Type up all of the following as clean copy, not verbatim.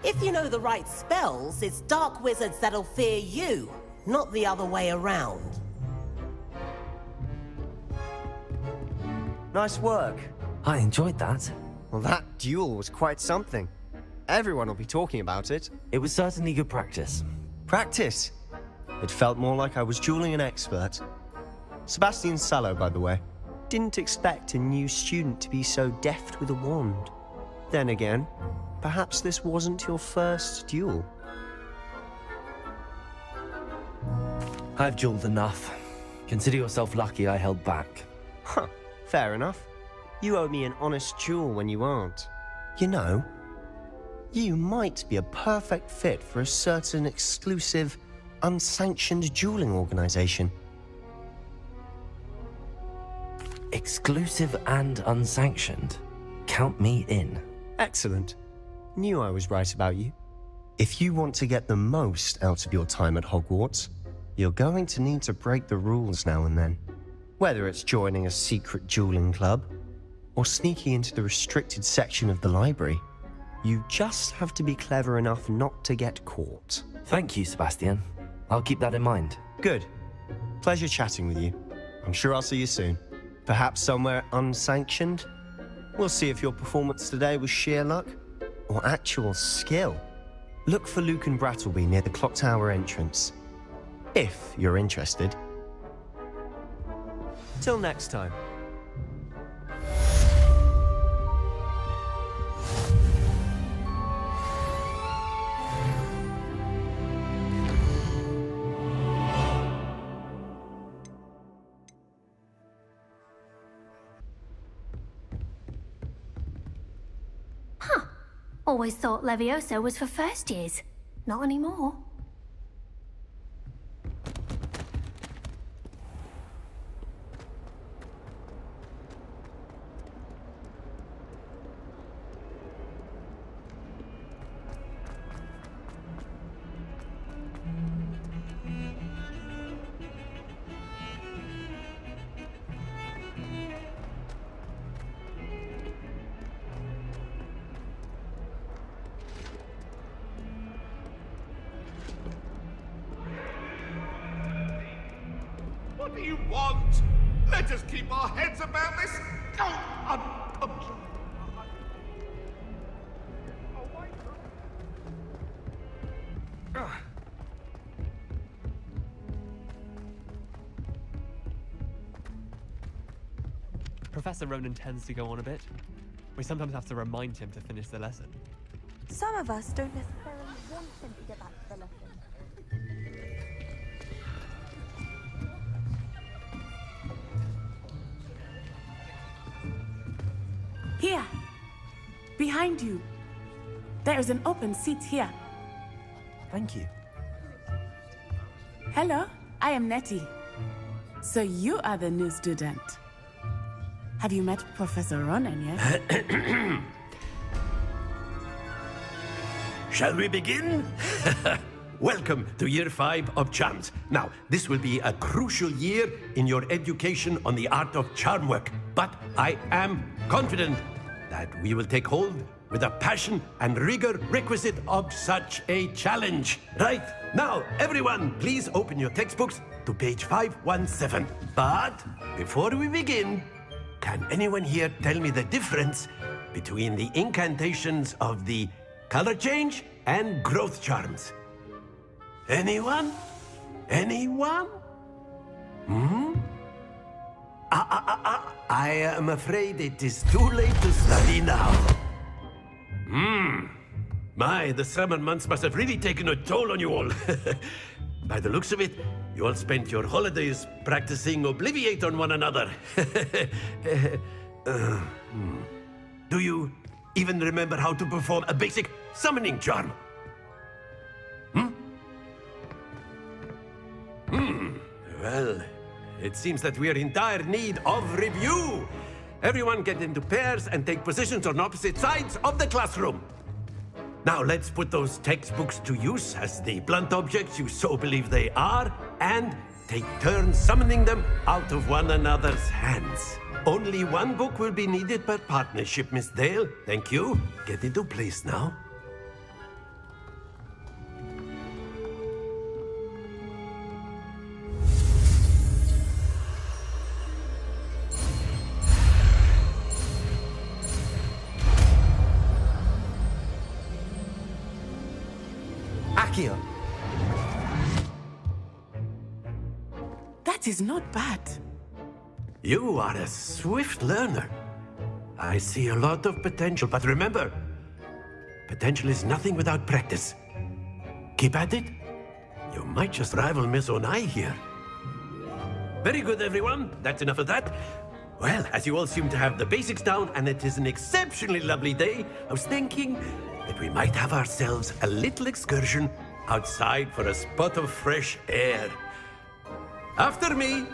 If you know the right spells, it's dark wizards that'll fear you, not the other way around. Nice work. I enjoyed that. Well, that duel was quite something. Everyone will be talking about it. It was certainly good practice. Practice? It felt more like I was dueling an expert. Sebastian Sallow, by the way. Didn't expect a new student to be so deft with a wand. Then again, perhaps this wasn't your first duel. I've dueled enough. Consider yourself lucky I held back. Huh, fair enough. You owe me an honest duel when you aren't. You know, you might be a perfect fit for a certain exclusive, unsanctioned dueling organization. Exclusive and unsanctioned. Count me in. Excellent. Knew I was right about you. If you want to get the most out of your time at Hogwarts, you're going to need to break the rules now and then. Whether it's joining a secret dueling club, or sneaking into the restricted section of the library, you just have to be clever enough not to get caught. Thank you, Sebastian. I'll keep that in mind. Good. Pleasure chatting with you. I'm sure I'll see you soon. Perhaps somewhere unsanctioned? We'll see if your performance today was sheer luck or actual skill. Look for Luke and Brattleby near the clock tower entrance, if you're interested. Till next time. Always thought Levioso was for first years. Not anymore. What do you want? Let us keep our heads about this. Professor Ronan tends to go on a bit. We sometimes have to remind him to finish the lesson. Some of us don't necessarily want him to get back to the lesson. Here! Behind you! There is an open seat here. Thank you. Hello, I am Nettie. So you are the new student. Have you met Professor Ronan yet? Shall we begin? Welcome to Year 5 of Charms. Now, this will be a crucial year in your education on the art of charm work, but I am confident that we will take hold with the passion and rigor requisite of such a challenge. Right, now, everyone, please open your textbooks to page 517. But before we begin, can anyone here tell me the difference between the incantations of the color change and growth charms? Anyone? Anyone? I am afraid it is too late to study now. My, the summer months must have really taken a toll on you all. By the looks of it, you all spent your holidays practicing Obliviate on one another. Do you even remember how to perform a basic summoning charm? Well, it seems that we are in dire need of review. Everyone get into pairs and take positions on opposite sides of the classroom. Now let's put those textbooks to use as the blunt objects you so believe they are, and take turns summoning them out of one another's hands. Only one book will be needed per partnership, Miss Dale. Thank you. Get into place now. Akio. That is not bad. You are a swift learner. I see a lot of potential, but remember, potential is nothing without practice. Keep at it. You might just rival Miss Onai here. Very good, everyone. That's enough of that. Well, as you all seem to have the basics down, and it is an exceptionally lovely day, I was thinking that we might have ourselves a little excursion outside for a spot of fresh air. After me.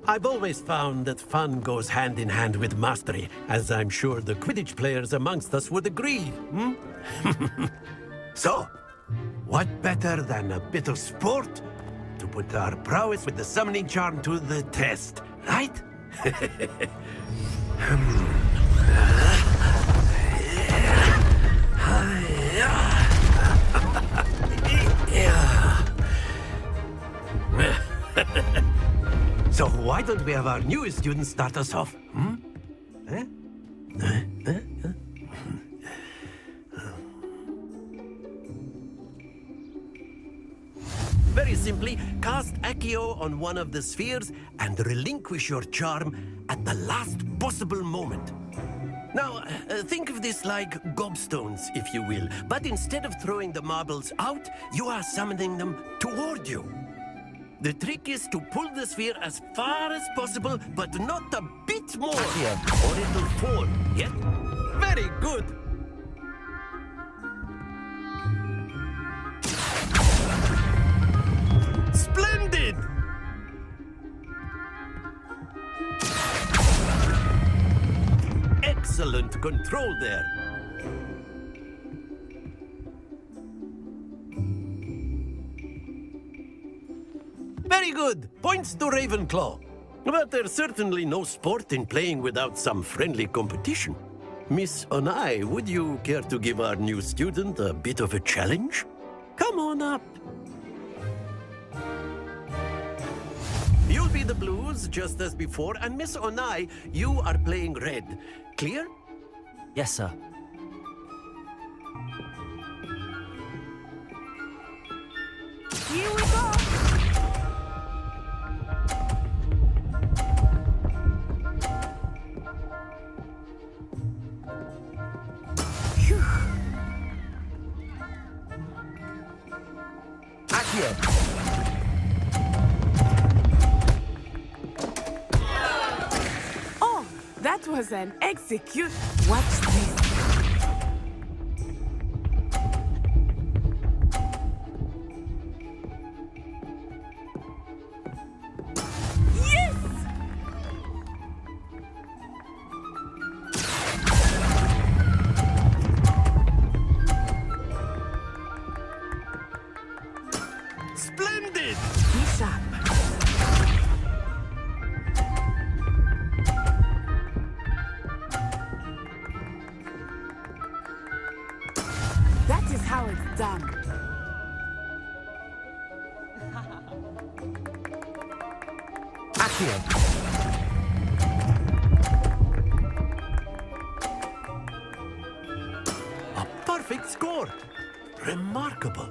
I've always found that fun goes hand in hand with mastery, as I'm sure the Quidditch players amongst us would agree. So, what better than a bit of sport to put our prowess with the summoning charm to the test, right? So why don't we have our newest student start us off? Very simply, cast Accio on one of the spheres and relinquish your charm at the last possible moment. Now, think of this like gobstones, if you will, but instead of throwing the marbles out, you are summoning them toward you. The trick is to pull the sphere as far as possible, but not a bit more, or it'll fall. Yeah? Very good. Splendid! Excellent control there. Very good. Points to Ravenclaw. But there's certainly no sport in playing without some friendly competition. Miss Onai, would you care to give our new student a bit of a challenge? Come on up. You'll be the blues, just as before, and Miss Onai, you are playing red. Clear? Yes, sir. Here we go! Akio. Oh, that was an execute. Watch this. Yes! Splendid! Be sharp. That is how it's done. Akio. A perfect score. Remarkable.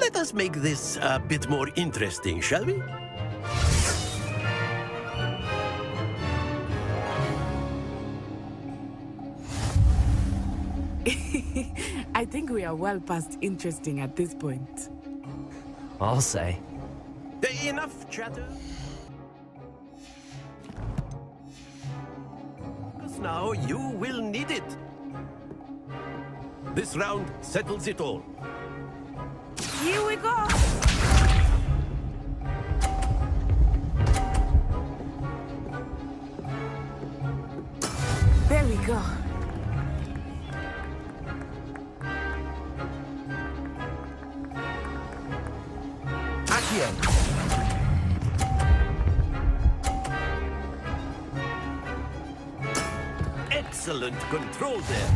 Let us make this a bit more interesting, shall we? I think we are well past interesting at this point. I'll say. Enough chatter. Because now you will need it. This round settles it all. Here we go! There we go. Akio. Excellent control there.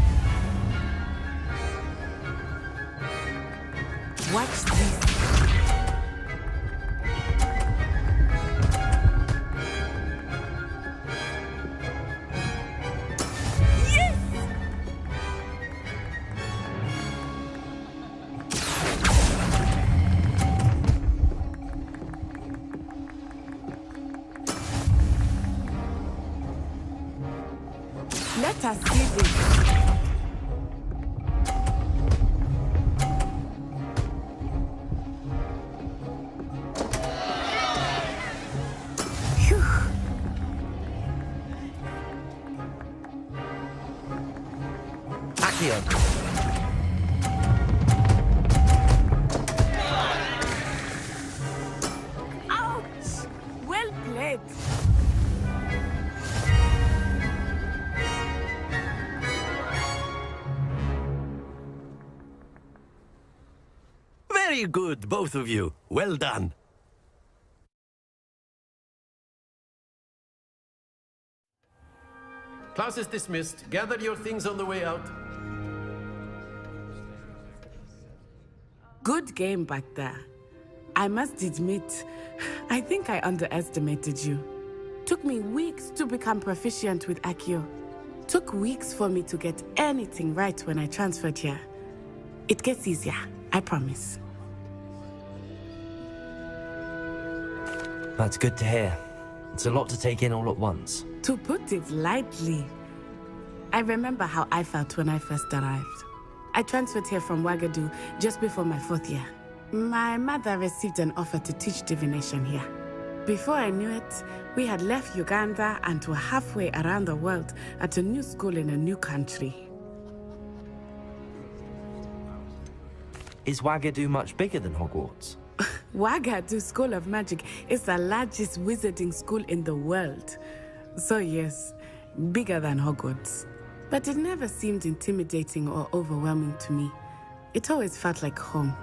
Watch this. Let us see this. Phew. Accio. Ouch! Well played. Very good, both of you. Well done. Class is dismissed. Gather your things on the way out. Good game back there. I must admit, I think I underestimated you. Took me weeks to become proficient with Accio. Took weeks for me to get anything right when I transferred here. It gets easier, I promise. That's good to hear. It's a lot to take in all at once. To put it lightly, I remember how I felt when I first arrived. I transferred here from Wagadu just before my 4th year. My mother received an offer to teach divination here. Before I knew it, we had left Uganda and were halfway around the world at a new school in a new country. Is Wagadu much bigger than Hogwarts? Wagadu School of Magic is the largest wizarding school in the world. So yes, bigger than Hogwarts. But it never seemed intimidating or overwhelming to me. It always felt like home.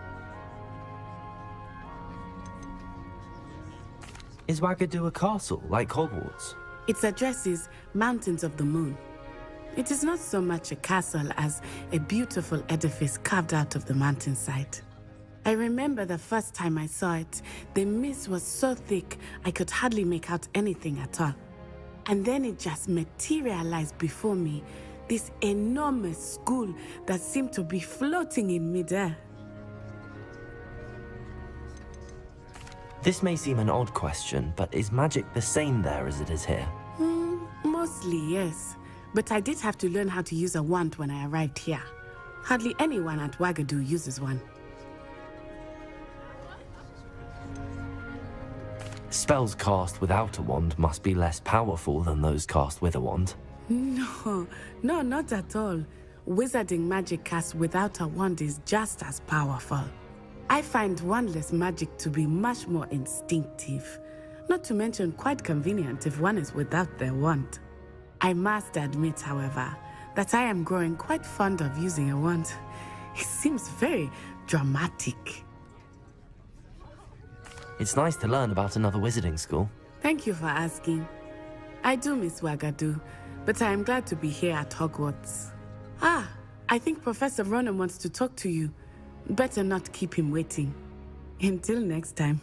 Is Wagadu a castle, like Hogwarts? Its address is Mountains of the Moon. It is not so much a castle as a beautiful edifice carved out of the mountainside. I remember the first time I saw it, the mist was so thick I could hardly make out anything at all. And then it just materialized before me, this enormous school that seemed to be floating in midair. This may seem an odd question, but is magic the same there as it is here? Mostly, yes. But I did have to learn how to use a wand when I arrived here. Hardly anyone at Wagadu uses one. Spells cast without a wand must be less powerful than those cast with a wand. No, not at all. Wizarding magic cast without a wand is just as powerful. I find wandless magic to be much more instinctive. Not to mention quite convenient if one is without their wand. I must admit, however, that I am growing quite fond of using a wand. It seems very dramatic. It's nice to learn about another wizarding school. Thank you for asking. I do miss Wagadu, but I am glad to be here at Hogwarts. Ah, I think Professor Ronan wants to talk to you. Better not keep him waiting. Until next time.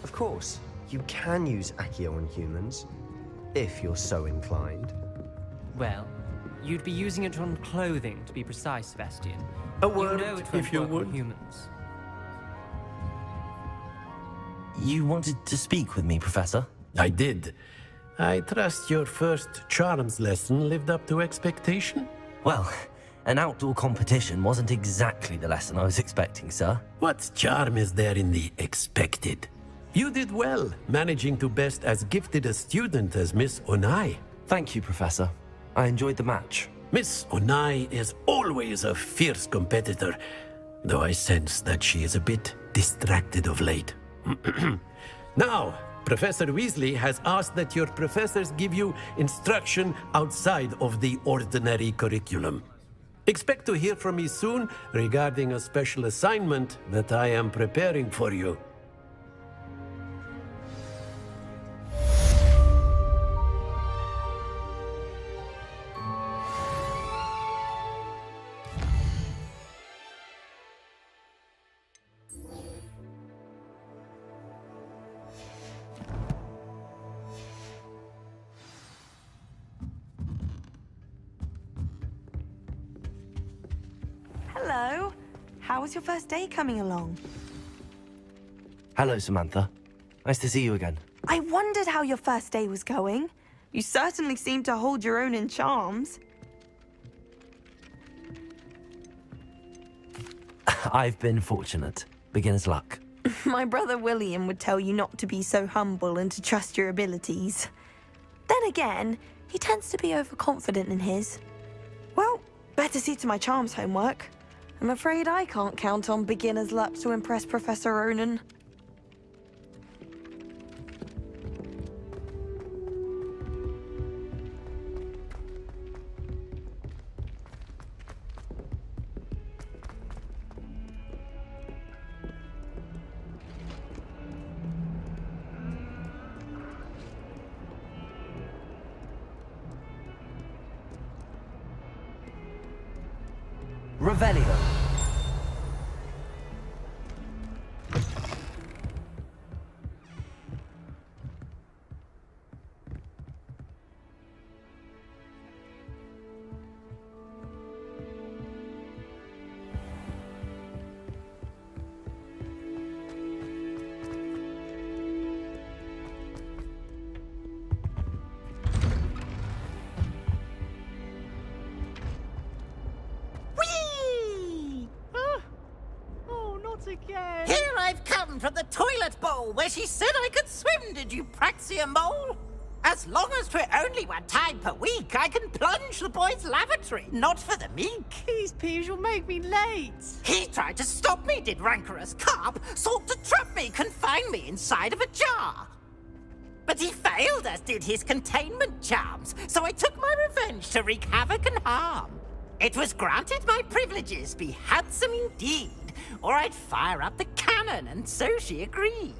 Of course, you can use Accio on humans, if you're so inclined. Well, you'd be using it on clothing, to be precise, Sebastian. A word, you know it won't if you work would. on humans. You wanted to speak with me, Professor? I did. I trust your first charms lesson lived up to expectation? Well, an outdoor competition wasn't exactly the lesson I was expecting, sir. What charm is there in the expected? You did well, managing to best as gifted a student as Miss Onai. Thank you, Professor. I enjoyed the match. Miss Onai is always a fierce competitor, though I sense that she is a bit distracted of late. Now, Professor Weasley has asked that your professors give you instruction outside of the ordinary curriculum. Expect to hear from me soon regarding a special assignment that I am preparing for you. How was your first day coming along? Hello, Samantha. Nice to see you again. I wondered how your first day was going. You certainly seem to hold your own in charms. I've been fortunate. Beginner's luck. My brother William would tell you not to be so humble and to trust your abilities. Then again, he tends to be overconfident in his. Well, better see to my charms homework. I'm afraid I can't count on beginner's luck to impress Professor Ronan. Revelio. Again. Here I've come from the toilet bowl where she said I could swim, did you praxia mole? As long as 'twere only one time per week, I can plunge the boys' lavatory, not for the meek. These peeves will make me late. He tried to stop me, did rancorous carp, sought to trap me, confine me inside of a jar. But he failed, as did his containment charms, so I took my revenge to wreak havoc and harm. It was granted my privileges be handsome indeed, or I'd fire up the cannon, and so she agreed.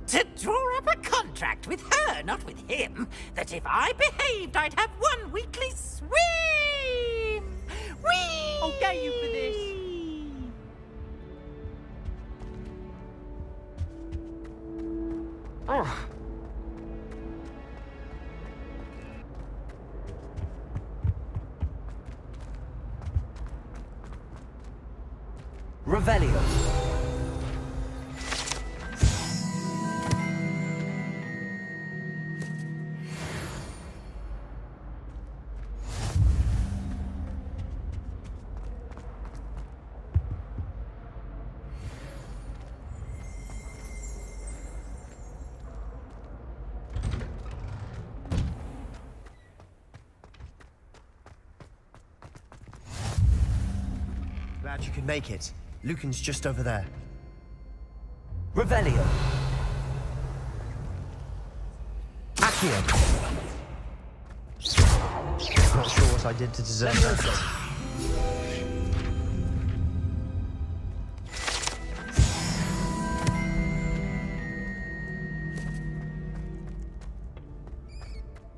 To draw up a contract with her, not with him, that if I behaved, I'd have one weekly swim! Whee! I'll get you for this. Oh. Revelio. Glad you could make it. Lucan's just over there. Revelio. Accio. Not sure what I did to deserve that.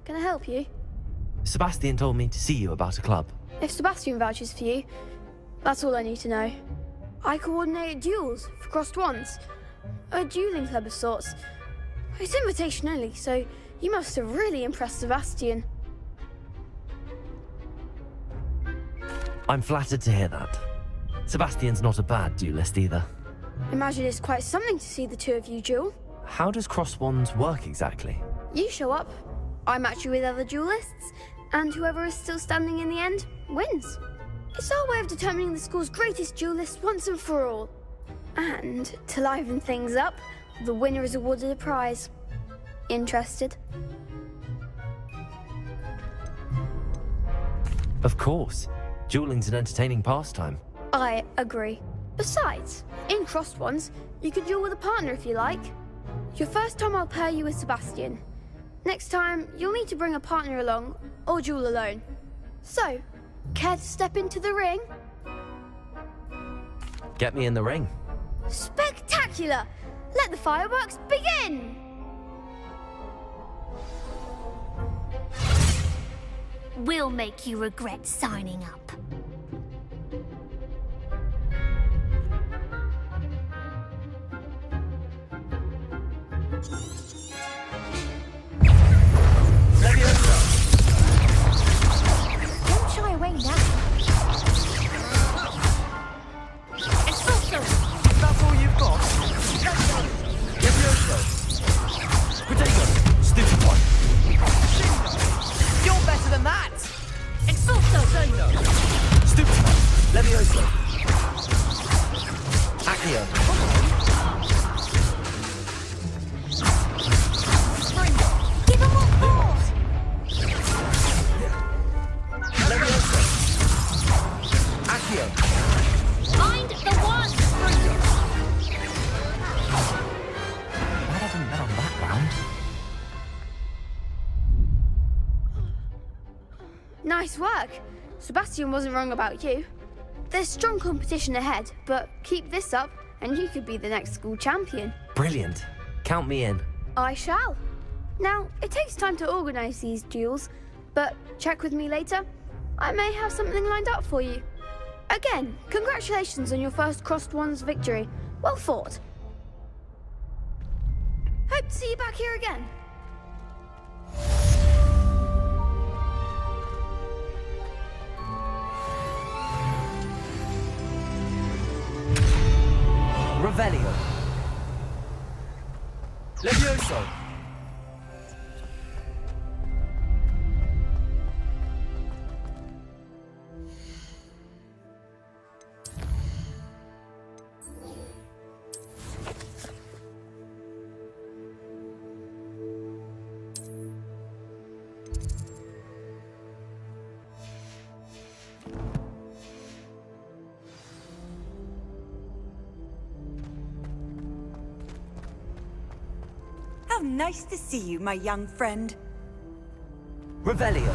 Can I help you? Sebastian told me to see you about a club. If Sebastian vouches for you, that's all I need to know. I coordinate duels for crossed wands. A dueling club of sorts. It's invitation only, so you must have really impressed Sebastian. I'm flattered to hear that. Sebastian's not a bad duelist either. Imagine it's quite something to see the two of you duel. How does cross wands work exactly? You show up, I match you with other duelists, and whoever is still standing in the end wins. It's our way of determining the school's greatest duelist once and for all. And to liven things up, the winner is awarded a prize. Interested? Of course. Dueling's an entertaining pastime. I agree. Besides, in crossed ones, you could duel with a partner if you like. Your first time I'll pair you with Sebastian. Next time, you'll need to bring a partner along, or duel alone. So, care to step into the ring? Get me in the ring. Spectacular! Let the fireworks begin! We'll make you regret signing up. Don't shy away now. Nice work. Sebastian wasn't wrong about you. There's strong competition ahead, but keep this up and you could be the next school champion. Brilliant. Count me in. I shall. Now, it takes time to organise these duels, but check with me later. I may have something lined up for you. Again, congratulations on your first Crossed Wands victory. Well fought. Hope to see you back here again. Revelio. Levioso. How nice to see you, my young friend. Revelio.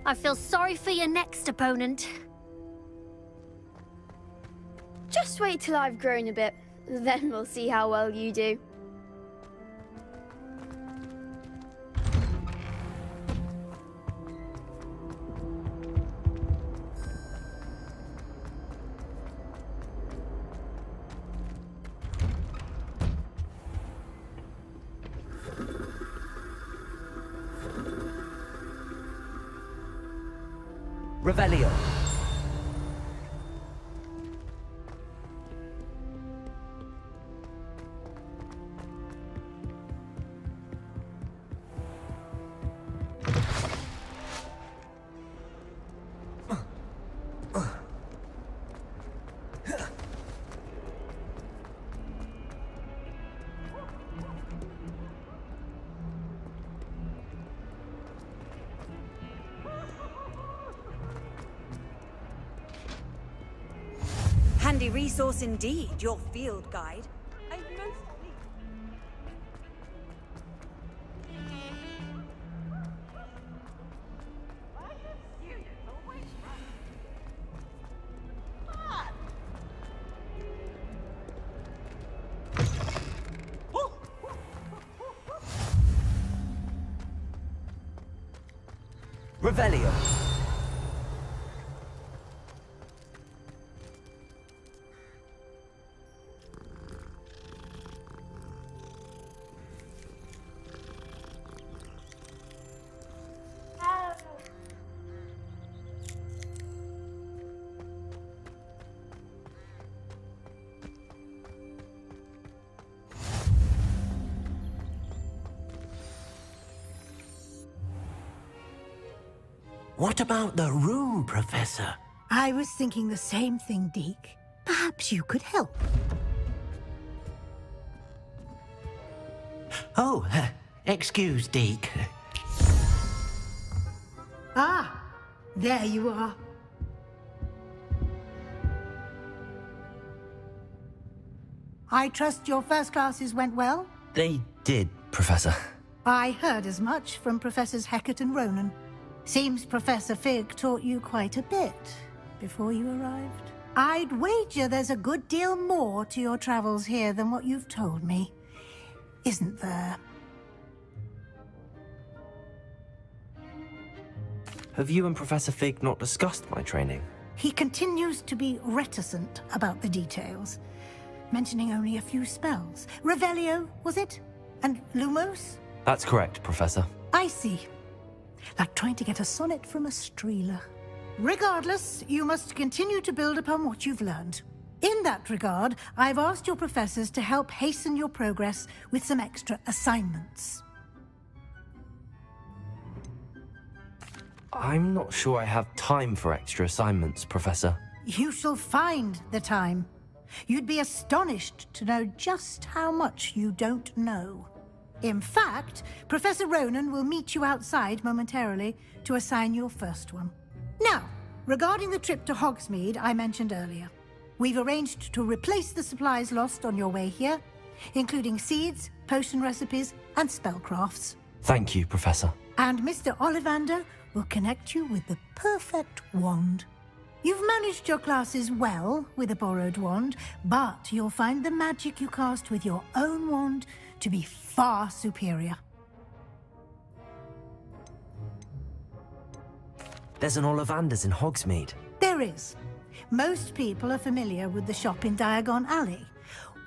I feel sorry for your next opponent. Just wait till I've grown a bit, then we'll see how well you do. Revelio. Handy resource indeed, your field guide. I'm most Revelio. What about the room, Professor? I was thinking the same thing, Deke. Perhaps you could help. Oh, excuse, Deke. Ah, there you are. I trust your first classes went well? They did, Professor. I heard as much from Professors Hecat and Ronan. Seems Professor Fig taught you quite a bit before you arrived. I'd wager there's a good deal more to your travels here than what you've told me. Isn't there? Have you and Professor Fig not discussed my training? He continues to be reticent about the details, mentioning only a few spells. Revelio, was it? And Lumos? That's correct, Professor. I see. Like trying to get a sonnet from a streeler. Regardless, you must continue to build upon what you've learned. In that regard, I've asked your professors to help hasten your progress with some extra assignments. I'm not sure I have time for extra assignments, Professor. You shall find the time. You'd be astonished to know just how much you don't know. In fact, Professor Ronan will meet you outside momentarily to assign your first one. Now, regarding the trip to Hogsmeade I mentioned earlier, we've arranged to replace the supplies lost on your way here including seeds, potion recipes, and spellcrafts. Thank you, Professor. And Mr. Ollivander will connect you with the perfect wand. You've managed your classes well with a borrowed wand, but you'll find the magic you cast with your own wand to be far superior. There's an Ollivander's in Hogsmeade. There is. Most people are familiar with the shop in Diagon Alley.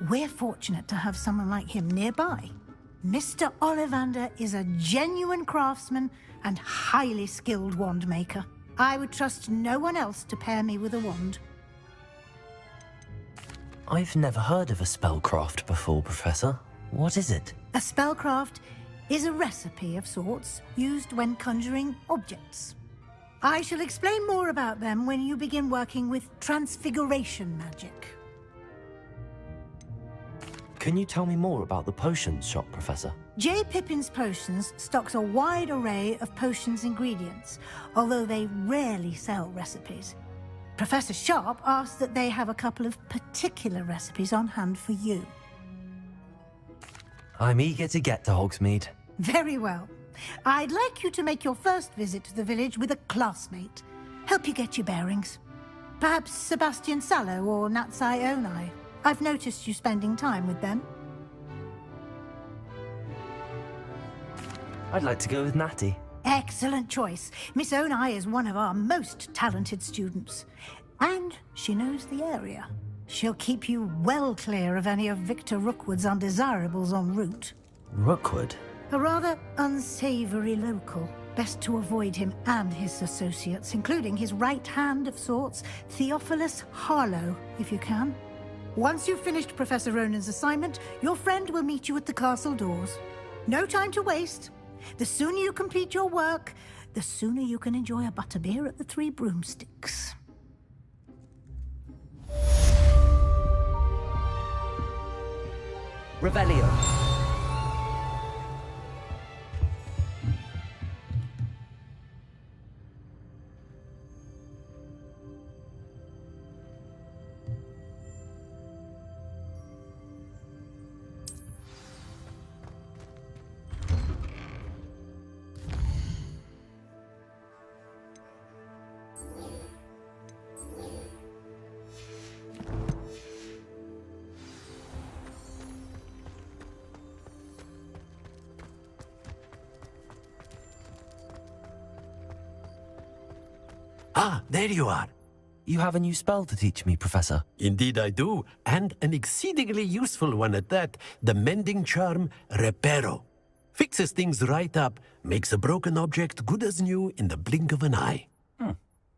We're fortunate to have someone like him nearby. Mr. Ollivander is a genuine craftsman and highly skilled wand maker. I would trust no one else to pair me with a wand. I've never heard of a spellcraft before, Professor. What is it? A spellcraft is a recipe of sorts used when conjuring objects. I shall explain more about them when you begin working with transfiguration magic. Can you tell me more about the potions shop, Professor? J. Pippin's Potions stocks a wide array of potions ingredients, although they rarely sell recipes. Professor Sharp asks that they have a couple of particular recipes on hand for you. I'm eager to get to Hogsmeade. Very well. I'd like you to make your first visit to the village with a classmate. Help you get your bearings. Perhaps Sebastian Sallow or Natsai Onai. I've noticed you spending time with them. I'd like to go with Natty. Excellent choice. Miss Onai is one of our most talented students. And she knows the area. She'll keep you well clear of any of Victor Rookwood's undesirables en route. Rookwood? A rather unsavory local. Best to avoid him and his associates, including his right hand of sorts, Theophilus Harlow, if you can. Once you've finished Professor Ronan's assignment, your friend will meet you at the castle doors. No time to waste. The sooner you complete your work, the sooner you can enjoy a butterbeer at the Three Broomsticks. Revelio. Ah, there you are. You have a new spell to teach me, Professor. Indeed I do, and an exceedingly useful one at that. The mending charm, Reparo. Fixes things right up, makes a broken object good as new in the blink of an eye.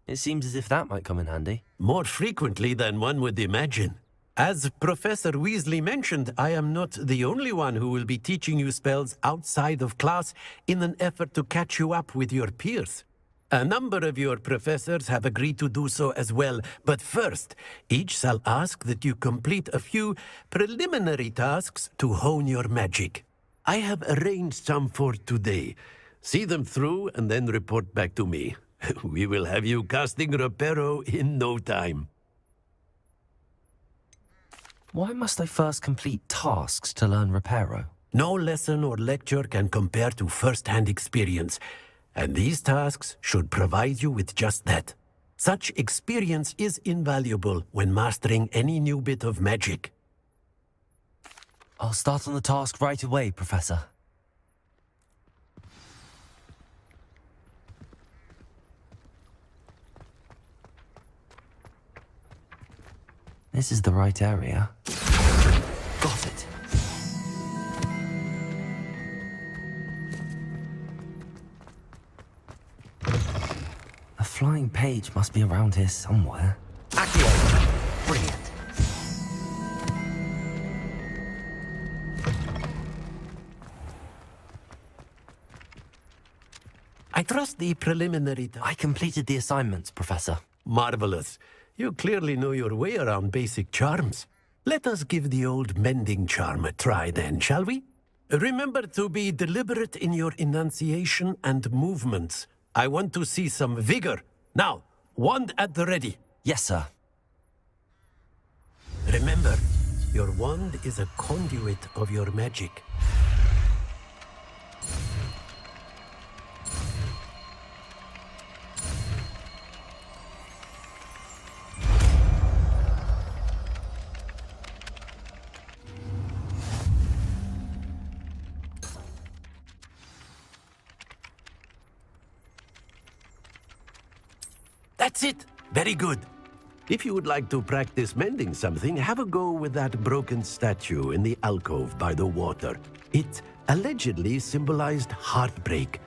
It seems as if that might come in handy. More frequently than one would imagine. As Professor Weasley mentioned, I am not the only one who will be teaching you spells outside of class in an effort to catch you up with your peers. A number of your professors have agreed to do so as well, but first, each shall ask that you complete a few preliminary tasks to hone your magic. I have arranged some for today. See them through and then report back to me. We will have you casting Reparo in no time. Why must I first complete tasks to learn Reparo? No lesson or lecture can compare to first-hand experience. And these tasks should provide you with just that. Such experience is invaluable when mastering any new bit of magic. I'll start on the task right away, Professor. This is the right area. Got it. A flying page must be around here somewhere. Accio! Brilliant. I trust the preliminary... I completed the assignments, Professor. Marvelous. You clearly know your way around basic charms. Let us give the old mending charm a try then, shall we? Remember to be deliberate in your enunciation and movements. I want to see some vigor. Now, wand at the ready. Yes, sir. Remember, Your wand is a conduit of your magic. That's it. Very good. If you would like to practice mending something, have a go with that broken statue in the alcove by the water. It allegedly symbolized heartbreak.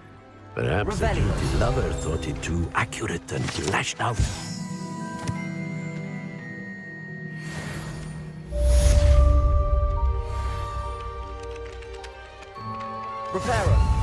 Perhaps the guilty lover thought it too accurate and lashed out. Reparo.